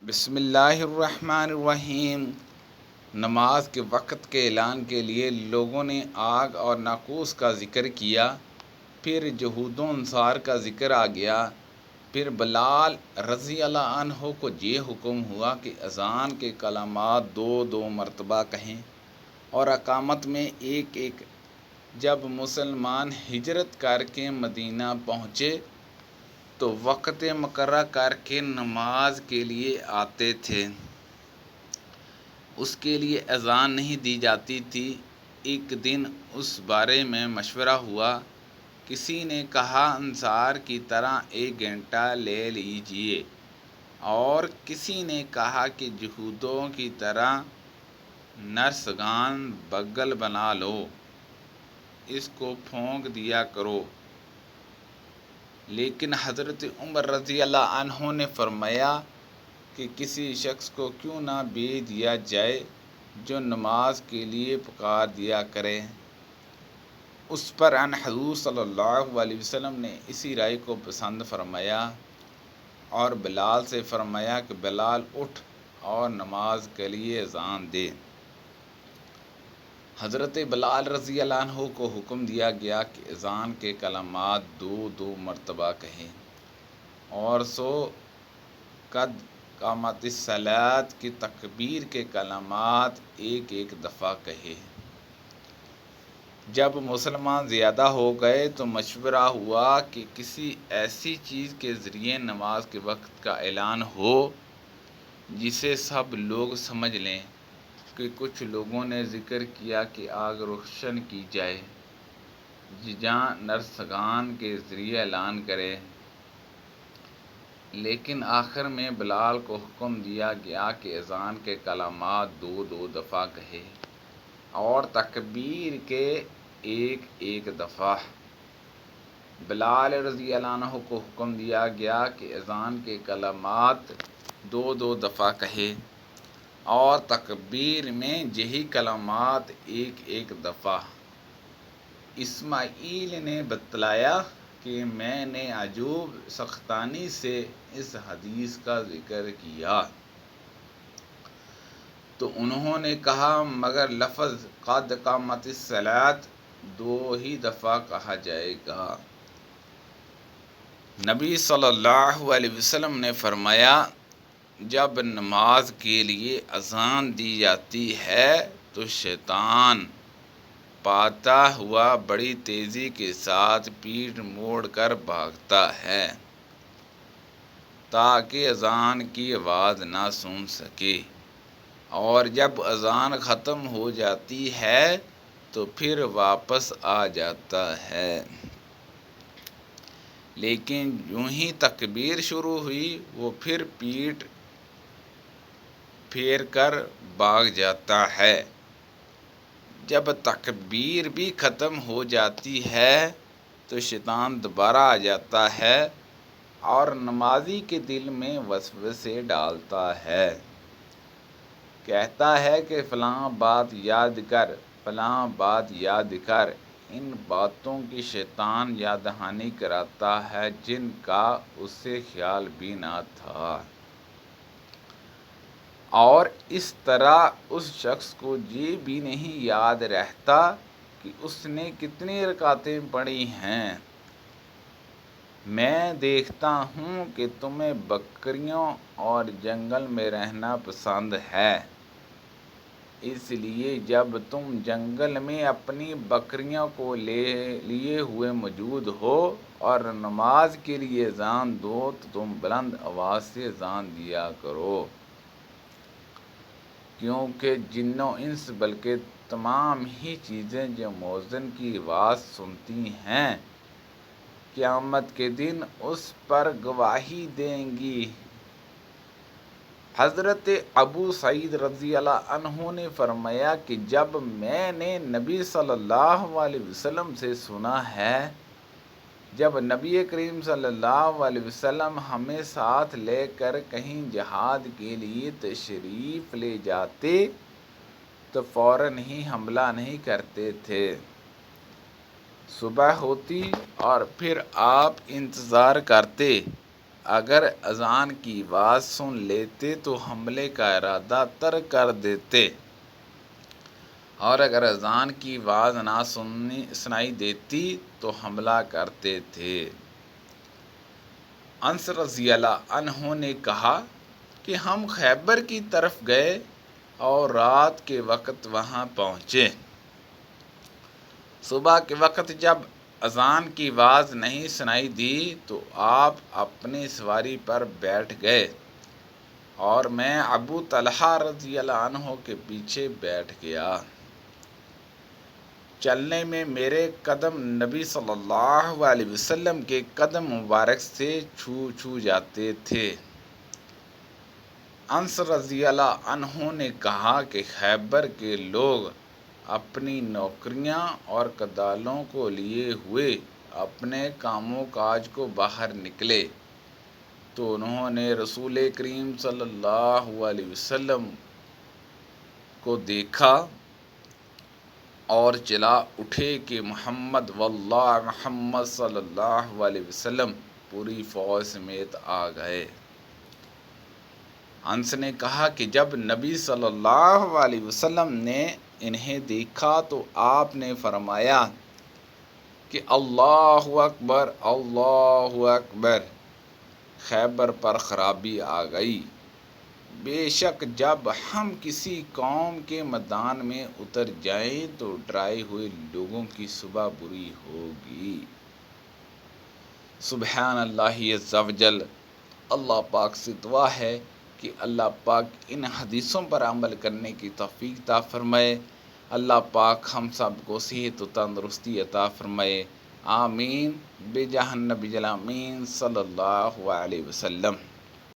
بسم اللہ الرحمن الرحیم۔ نماز کے وقت کے اعلان کے لیے لوگوں نے آگ اور ناقوس کا ذکر کیا، پھر یہود و انصار کا ذکر آ گیا۔ پھر بلال رضی اللہ عنہ کو یہ حکم ہوا کہ اذان کے کلمات دو مرتبہ کہیں اور اقامت میں ایک ایک۔ جب مسلمان ہجرت کر کے مدینہ پہنچے تو وقت مقررہ کر کے نماز کے لیے آتے تھے، اس کے لیے اذان نہیں دی جاتی تھی۔ ایک دن اس بارے میں مشورہ ہوا، کسی نے کہا انصار کی طرح 1 گھنٹہ لے لیجئے، اور کسی نے کہا کہ یہودوں کی طرح نرسگان بغل بنا لو، اس کو پھونک دیا کرو۔ لیکن حضرت عمر رضی اللہ عنہ نے فرمایا کہ کسی شخص کو کیوں نہ بھیج دیا جائے جو نماز کے لیے پکار دیا کرے۔ اس پر ان حضور صلی اللہ علیہ وسلم نے اسی رائے کو پسند فرمایا اور بلال سے فرمایا کہ بلال اٹھ اور نماز کے لیے اذان دے۔ حضرت بلال رضی اللہ عنہ کو حکم دیا گیا کہ اذان کے کلمات دو مرتبہ کہیں اور قد قامت الصلاۃ کی تکبیر کے کلمات ایک دفعہ کہے۔ جب مسلمان زیادہ ہو گئے تو مشورہ ہوا کہ کسی ایسی چیز کے ذریعے نماز کے وقت کا اعلان ہو جسے سب لوگ سمجھ لیں، کہ کچھ لوگوں نے ذکر کیا کہ آگ روشن کی جائے یا نرسگان کے ذریعے اعلان کرے، لیکن آخر میں بلال کو حکم دیا گیا کہ اذان کے کلمات دو دفعہ کہے اور تکبیر کے ایک دفعہ۔ بلال رضی اللہ عنہ کو حکم دیا گیا کہ اذان کے کلمات دو دفعہ کہے اور تکبیر میں یہی کلمات ایک دفعہ۔ اسماعیل نے بتلایا کہ میں نے ایوب سختیانی سے اس حدیث کا ذکر کیا تو انہوں نے کہا مگر لفظ قد قامت الصلاۃ 2 ہی دفعہ کہا جائے گا۔ نبی صلی اللہ علیہ وسلم نے فرمایا، جب نماز کے لیے اذان دی جاتی ہے تو شیطان پاتا ہوا بڑی تیزی کے ساتھ پیٹھ موڑ کر بھاگتا ہے تاکہ اذان کی آواز نہ سن سکے، اور جب اذان ختم ہو جاتی ہے تو پھر واپس آ جاتا ہے، لیکن یوں ہی تکبیر شروع ہوئی وہ پھر پیٹھ پھیر کر بھاگ جاتا ہے۔ جب تکبیر بھی ختم ہو جاتی ہے تو شیطان دوبارہ آ جاتا ہے اور نمازی کے دل میں وسوسے ڈالتا ہے، کہتا ہے کہ فلاں بات یاد کر، فلاں بات یاد کر۔ ان باتوں کی شیطان یاد دہانی کراتا ہے جن کا اسے خیال بھی نہ تھا، اور اس طرح اس شخص کو یہ بھی نہیں یاد رہتا کہ اس نے کتنی رکعتیں پڑھی ہیں۔ میں دیکھتا ہوں کہ تمہیں بکریوں اور جنگل میں رہنا پسند ہے، اس لیے جب تم جنگل میں اپنی بکریوں کو لیے ہوئے موجود ہو اور نماز کے لیے اذان دو تو تم بلند آواز سے اذان دیا کرو، کیونکہ جن و انس بلکہ تمام ہی چیزیں جو مؤذن کی آواز سنتی ہیں قیامت کے دن اس پر گواہی دیں گی۔ حضرت ابو سعید رضی اللہ عنہ نے فرمایا کہ جب میں نے نبی صلی اللہ علیہ وسلم سے سنا ہے، جب نبی کریم صلی اللہ علیہ وسلم ہمیں ساتھ لے کر کہیں جہاد کے لیے تشریف لے جاتے تو فوراً ہی حملہ نہیں کرتے تھے، صبح ہوتی اور پھر آپ انتظار کرتے اگر اذان کی آواز سن لیتے تو حملے کا ارادہ ترک کر دیتے، اور اگر اذان کی آواز نہ سنائی دیتی تو حملہ کرتے تھے۔ انس رضی اللہ عنہ نے کہا کہ ہم خیبر کی طرف گئے اور رات کے وقت وہاں پہنچے۔ صبح کے وقت جب اذان کی آواز نہیں سنائی دی تو آپ اپنی سواری پر بیٹھ گئے اور میں ابو طلحہ رضی اللہ عنہ کے پیچھے بیٹھ گیا۔ چلنے میں میرے قدم نبی صلی اللہ علیہ وسلم کے قدم مبارک سے چھو جاتے تھے۔ انس رضی اللہ عنہ نے کہا کہ خیبر کے لوگ اپنی نوکریاں اور کدالوں کو لیے ہوئے اپنے کاموں کاج کو باہر نکلے تو انہوں نے رسول کریم صلی اللہ علیہ وسلم کو دیکھا اور چلا اٹھے کہ محمد واللہ محمد صلی اللہ علیہ وسلم پوری فوج سمیت آ گئے۔ انس نے کہا کہ جب نبی صلی اللہ علیہ وسلم نے انہیں دیکھا تو آپ نے فرمایا کہ اللہ اکبر اللہ اکبر، خیبر پر خرابی آ گئی۔ بے شک جب ہم کسی قوم کے میدان میں اتر جائیں تو ڈرائے ہوئے لوگوں کی صبح بری ہوگی۔ سبحان اللہ عز و جل۔ اللہ پاک سے دعا ہے کہ اللہ پاک ان حدیثوں پر عمل کرنے کی توفیق عطا فرمائے۔ اللہ پاک ہم سب کو صحت و تندرستی عطا فرمائے، آمین بجاہ النبی الامین صلی اللہ علیہ وسلم۔